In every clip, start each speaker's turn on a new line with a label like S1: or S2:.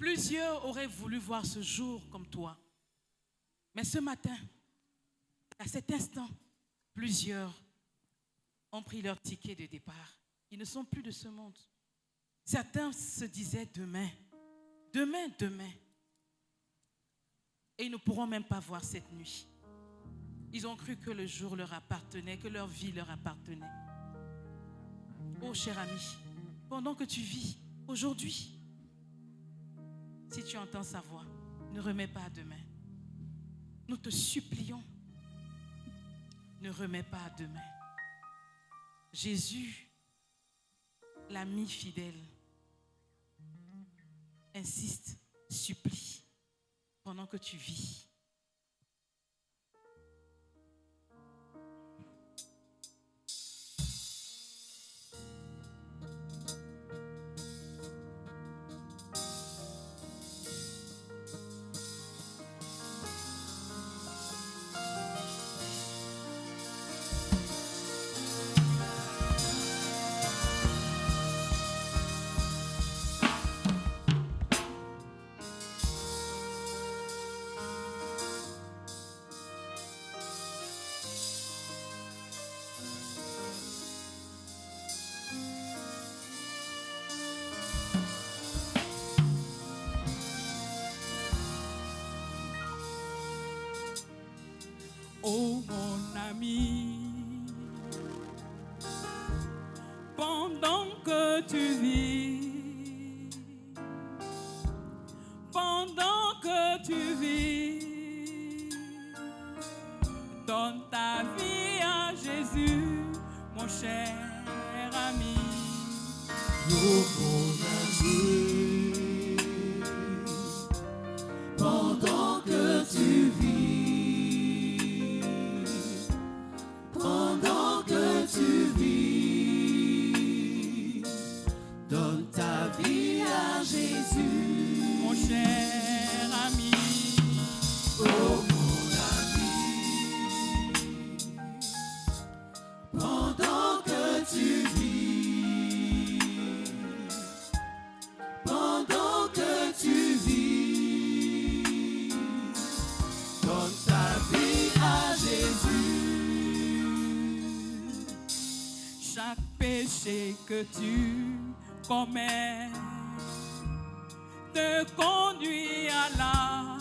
S1: Plusieurs auraient voulu voir ce jour comme toi. Mais ce matin, à cet instant, plusieurs ont pris leur ticket de départ. Ils ne sont plus de ce monde. Certains se disaient demain, demain, demain. Et ils ne pourront même pas voir cette nuit. Ils ont cru que le jour leur appartenait, que leur vie leur appartenait. Oh, cher ami, pendant que tu vis aujourd'hui, si tu entends sa voix, ne remets pas à demain. Nous te supplions, ne remets pas à demain. Jésus, l'ami fidèle, insiste, supplie, pendant que tu vis.
S2: Oh mon ami, pendant que tu vis, pendant que tu vis, donne ta vie à Jésus, mon cher ami.
S3: Oh mon ami, pendant que tu vis, tu vis, donne ta vie à Jésus,
S2: mon cher ami.
S3: Oh mon ami, pendant que tu vis, pendant que tu vis, donne ta vie à Jésus.
S2: Chaque péché que tu commets te conduit à la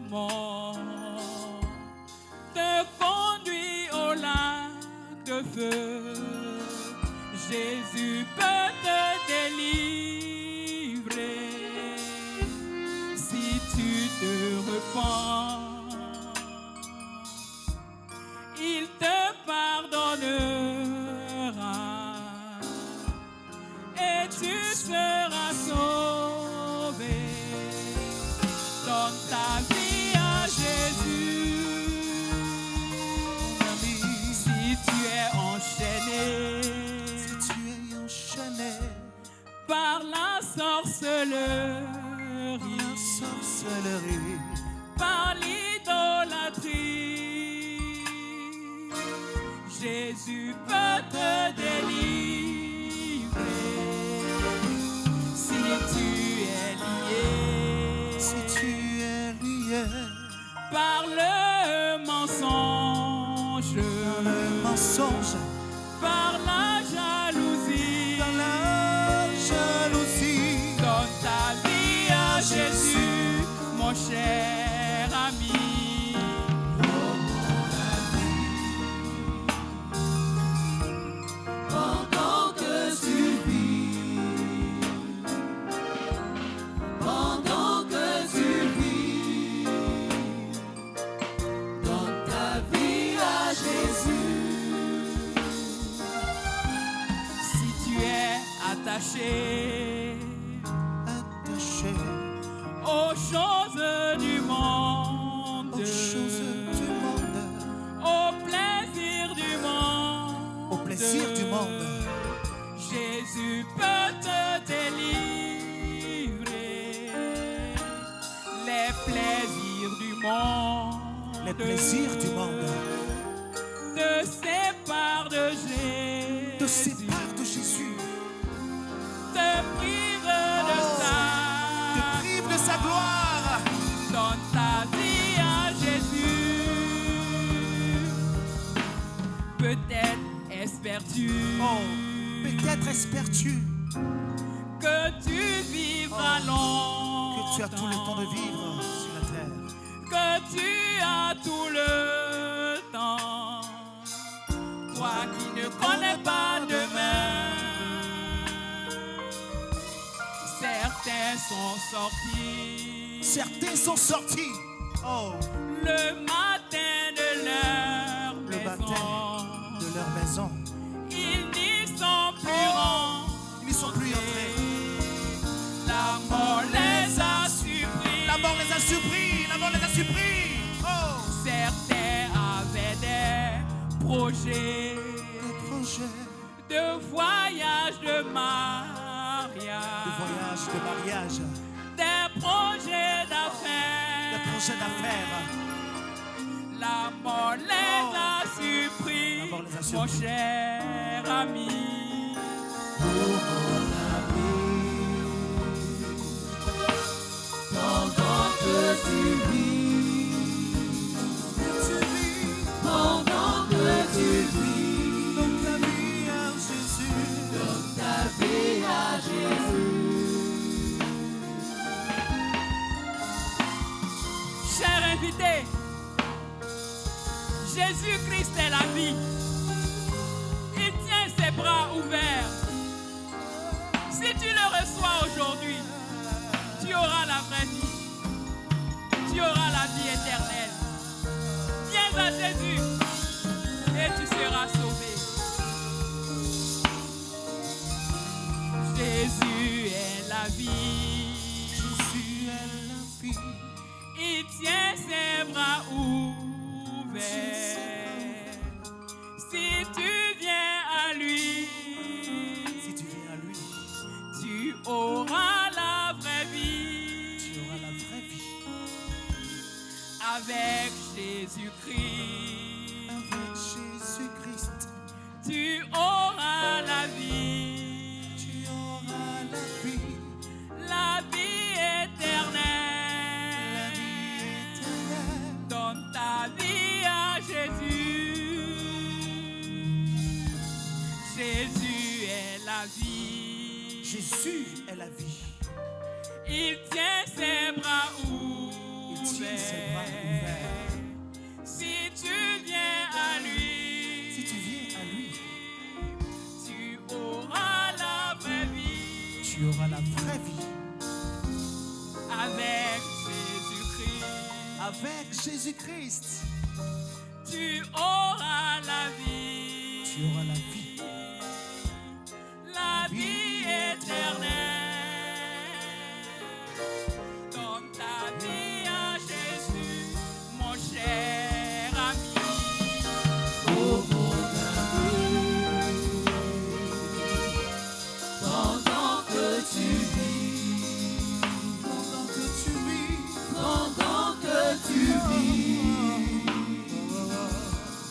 S2: mort, te conduit au lac de feu. Jésus peut te délivrer si tu te repens. Il te pardonnera et tu seras sauvé. Donne ta vie à Jésus. Si tu es enchaîné, par la sorcellerie, par l'idolâtrie, Jésus peut te délivrer. Si tu es lié, par le mensonge, par la jalousie, donne ta vie à Jésus, mon cher ami.
S3: Pendant que tu vis, pendant que tu vis, donne ta vie à Jésus.
S2: Si tu es attaché aux choses du monde, au plaisir du monde, Jésus peut te délivrer. Les plaisirs du monde te séparent de Jésus, te prive de Jésus.
S4: Oh, peut-être espères-tu
S2: Que tu vivras longtemps.
S4: que tu as tout le temps de vivre sur la terre.
S2: Que tu as tout le temps. Toi qui ne connais pas demain. Certains sont sortis.
S4: Certains sont sortis. Oh,
S2: Le matin de leur
S4: le
S2: maison.
S4: matin de leur maison.
S2: Ils n'y sont plus rentrés.
S4: Ils n'y sont plus entrés.
S2: La mort les a surpris.
S4: La mort les a surpris. La mort les a surpris. Oh,
S2: Certains avaient des projets
S4: des projets
S2: de voyage, de mariage,
S4: de voyage, de mariage,
S2: des projets
S4: des
S2: d'affaires.
S4: projets d'affaires.
S2: La mort les a surpris,
S4: La mort les a
S2: mon
S4: surpris.
S2: cher ami.
S3: Pendant que tu vis, pendant que tu vis,
S4: Donne ta vie à Jésus.
S3: donne ta vie à Jésus.
S2: Cher invité, Jésus-Christ est la vie. Il tient ses bras ouverts. Si tu le reçois aujourd'hui, tu auras la vraie vie. Tu auras la vie éternelle. Viens à Jésus et tu seras sauvé. Jésus est la vie.
S4: Jésus est la vie.
S2: Il tient ses bras ouverts. Si tu viens à lui,
S4: Si tu viens à lui,
S2: tu auras la vraie vie.
S4: tu auras la vraie vie.
S2: Avec Jésus-Christ,
S4: Avec Jésus-Christ,
S2: tu auras la vie.
S4: tu auras la vie.
S2: La vie
S4: La vie
S2: éternelle.
S4: éternelle.
S2: Donne ta vie à Jésus. Jésus est la vie.
S4: Jésus est la vie.
S2: Il tient ses bras
S4: Il tient ses bras
S2: ouverts.
S4: ouverts.
S2: Si tu viens à lui,
S4: Si tu viens à lui,
S2: tu auras la vraie vie.
S4: tu auras la vraie vie.
S2: Avec Jésus-Christ,
S4: Avec Jésus-Christ,
S2: tu auras la vie.
S4: tu auras la vie.
S2: La vie éternelle. Donne ta vie à Jésus, mon cher ami.
S3: Pendant que tu vis,
S4: Pendant que tu vis,
S3: pendant que tu vis,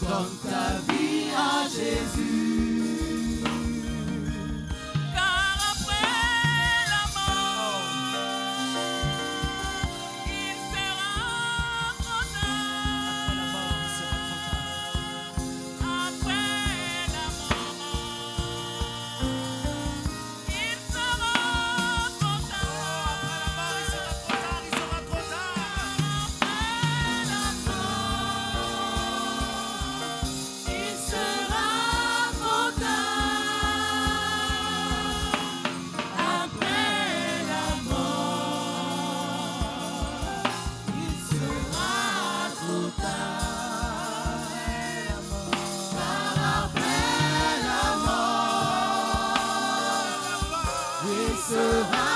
S3: donne ta vie à Jésus.
S2: Car après la mort, il sera trop
S4: après la mort, il sera trop tard.
S2: tard. Après la mort, il sera trop tard.
S4: Après la mort, il sera trop tard, il sera trop tard.
S3: Il sera trop tard. Après la mort, il sera trop tard. Car après la mort, il sera